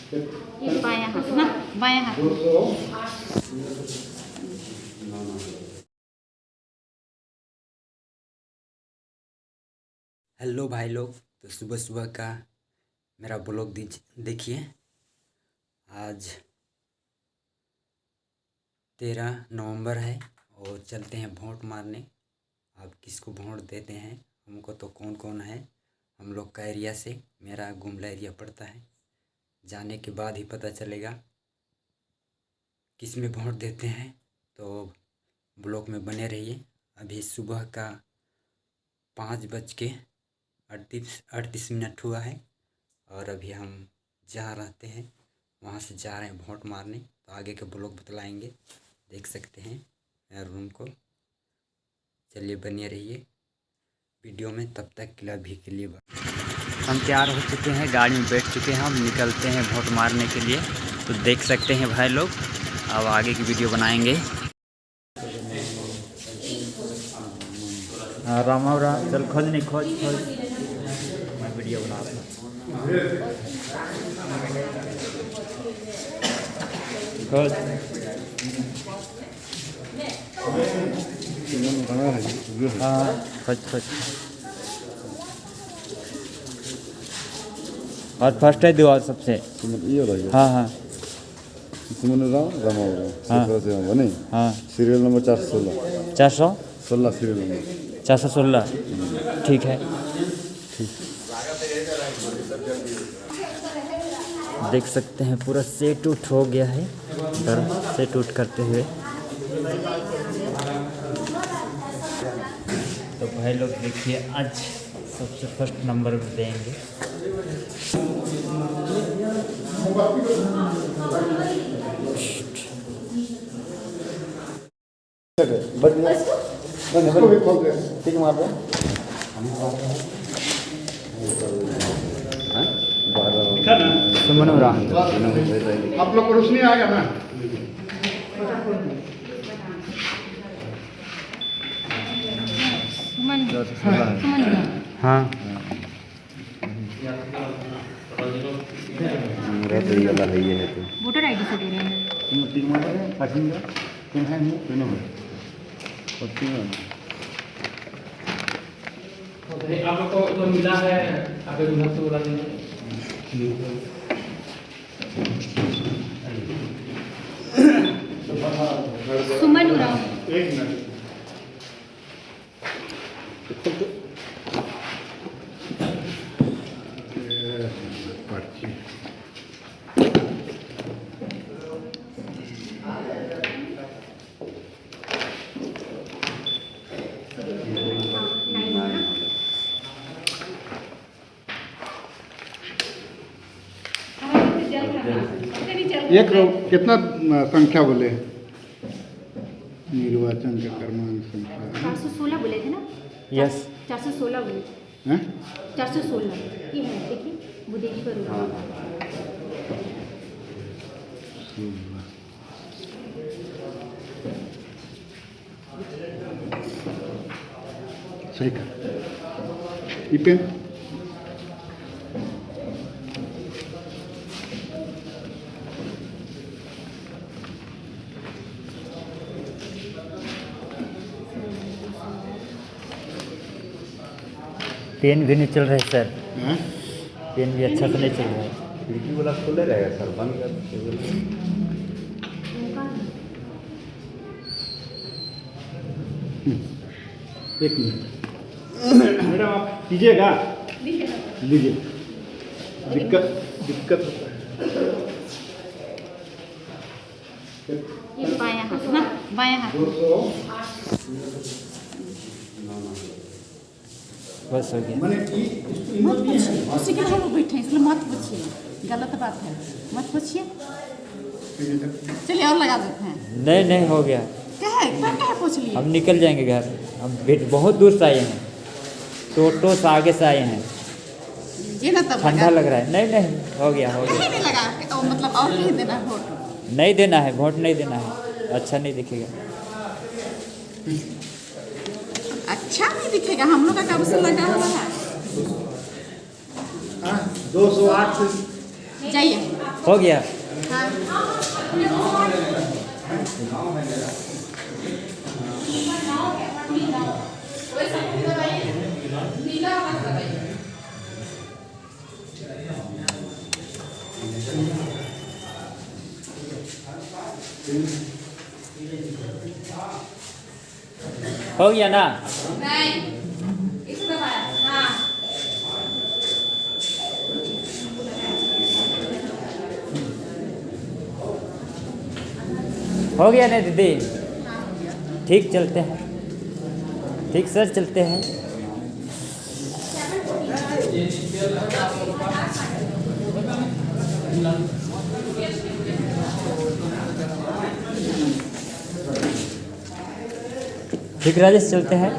ये बायां हाथ ना, बायां हाथ। हेलो भाई लोग, तो सुबह सुबह का मेरा ब्लॉग देखिए। आज 13 नवंबर है और चलते हैं वोट मारने। आप किसको वोट देते हैं? हमको तो कौन कौन है हम लोग का एरिया से, मेरा गुमला एरिया पड़ता है। जाने के बाद ही पता चलेगा किस में वोट देते हैं। तो ब्लॉग में बने रहिए। अभी सुबह का 5:38 हुआ है और अभी हम जहाँ रहते हैं वहाँ से जा रहे हैं वोट मारने। तो आगे के ब्लॉग बतलाएंगे, देख सकते हैं मेरे रूम को। चलिए बने रहिए वीडियो में, तब तक के लिए अभी के लिए हम तैयार हो चुके हैं, गाड़ी में बैठ चुके हैं, हम निकलते हैं वोट मारने के लिए। तो देख सकते हैं भाई लोग, अब आगे की वीडियो बनाएंगे। रामा चल खोज नहीं खोज मैं वीडियो बना रहा हूँ। खोज हाँ खोज खोज। और फर्स्ट है दो सबसे। हाँ हाँ हाँ सीरियल नंबर 416 सीरियल नंबर 416। ठीक है, देख सकते हैं पूरा सेट उठ हो गया है, घर सेट उठ करते हुए। तो भाई लोग देखिए, आज सबसे फर्स्ट नंबर देंगे। ठीक मार रहे सुमन आप लोग को रोशनी आ गया ना? सुमन हाँ मेरा तो ये वाला है तो वोटर आईडी से दे रहे हैं। ठीक मार रहे हैं। पार्किंग का तीन है नहीं तीनों में और तीन आप लोग को तो मिला है, आगे विभाग से बोला देंगे। सुमन उरांव। एक मिनट पर्ची एक कितना संख्या बोले? निर्वाचन के क्रमांक संख्या 416 बोले थे ना? यस 416 बोले थे। हैं? 416 ये है, देखिए वो देखिए पर सही का ई पेन पेन भी नहीं चल रहा है सर, हैं? पेन भी अच्छा से नहीं चल रहा है। खिड़की वाला खुले रहेगा सर, बंद कर। एक मिनट मैडम, आप कीजिएगा, लीजिए। दिक्कत ये बायां हाथ ना, बायां हाथ। बस हो गया। मत पूछिए, उसी के लिए हम बैठे हैं, इसलिए मत पूछिए, गलत बात है, मत पूछिए। चलिए और लगा देते हैं। नहीं हो गया, क्या है पूछ लिए। हम निकल जाएंगे घर। हम बहुत दूर से आए हैं, टोटो से आगे से आए हैं, ये ना तब ठंडा लग रहा है। नहीं हो गया कहीं नहीं लगा, मतलब और कहीं देना है वोट? नहीं देना है, वोट नहीं देना है, अच्छा नहीं दिखेगा। अच्छा नहीं दिखेगा, हम लोग का कब से लगा हुआ है। 208 जाइए हो गया। हो गया ना? हो गया ना दीदी? ठीक चलते हैं, ठीक सर चलते हैं। ठीक राजेश चलते हैं।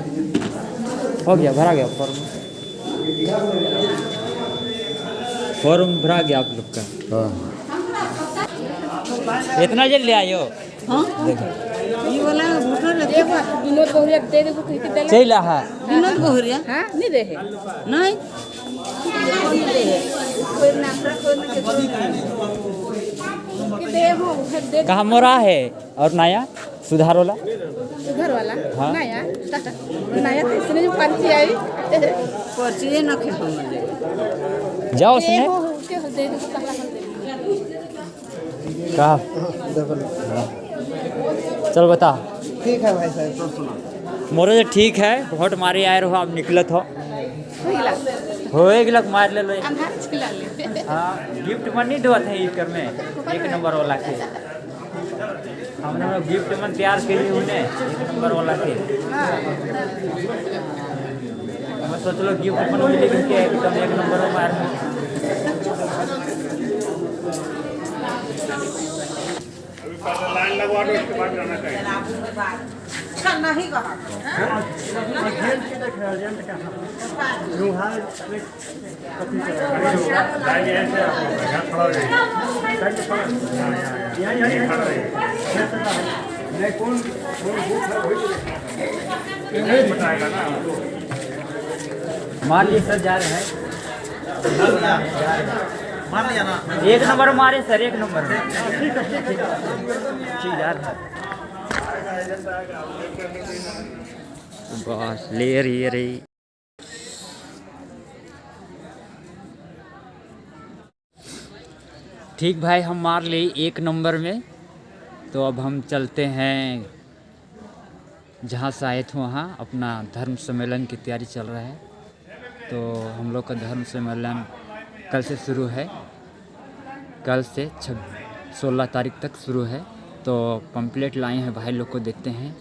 हो गया, भरा गया फॉर्म। फॉर्म भरा गया आप लोग का। इतना जल्दी आए हो? हाँ ये वाला वोटर विनोद बहुरिया दे दे कुछ दे चल रहा है। विनोद बहुरिया हां नहीं दे है नहीं कोई नाम कोई के दे हो फिर दे कहाँ मोरा है और नया सुधार वाला? घर वाला हाँ। नया नया तो इसने जो पर्ची आई पर्ची न खे हम जाओ उसने हो के दे दे कहला कहा। चल बता। ठीक है भाई साहब, तो सुना मोरे तो ठीक है, वोट मारे आए रहो, अब निकलत हो होइला होए गिलक मार ले लो। अंधार छिला ले हाँ गिफ्ट मन नहीं देवत है इकर में 1 नंबर वाला के। हमने गिफ्ट मन तैयार के लिए उन्हें 1 नंबर वाला के। मैं सोच लो गिफ्ट मन मिले के एकदम 1 नंबर में मार। लाइन लगवा दो, उसके बाद जाना चाहिए। करना ही कहा मान लीजिए सर जा रहे हैं। मान लिया ना। 1 नंबर मारे सर, 1 नंबर ठीक यार। बस ले रही ठीक भाई, हम मार लिए 1 नंबर में। तो अब हम चलते हैं जहाँ से आए थे वहाँ। अपना धर्म सम्मेलन की तैयारी चल रहा है। तो हम लोग का धर्म सम्मेलन कल से शुरू है, कल से 16 तारीख तक शुरू है। तो पंपलेट लाए हैं भाई लोग को, देखते हैं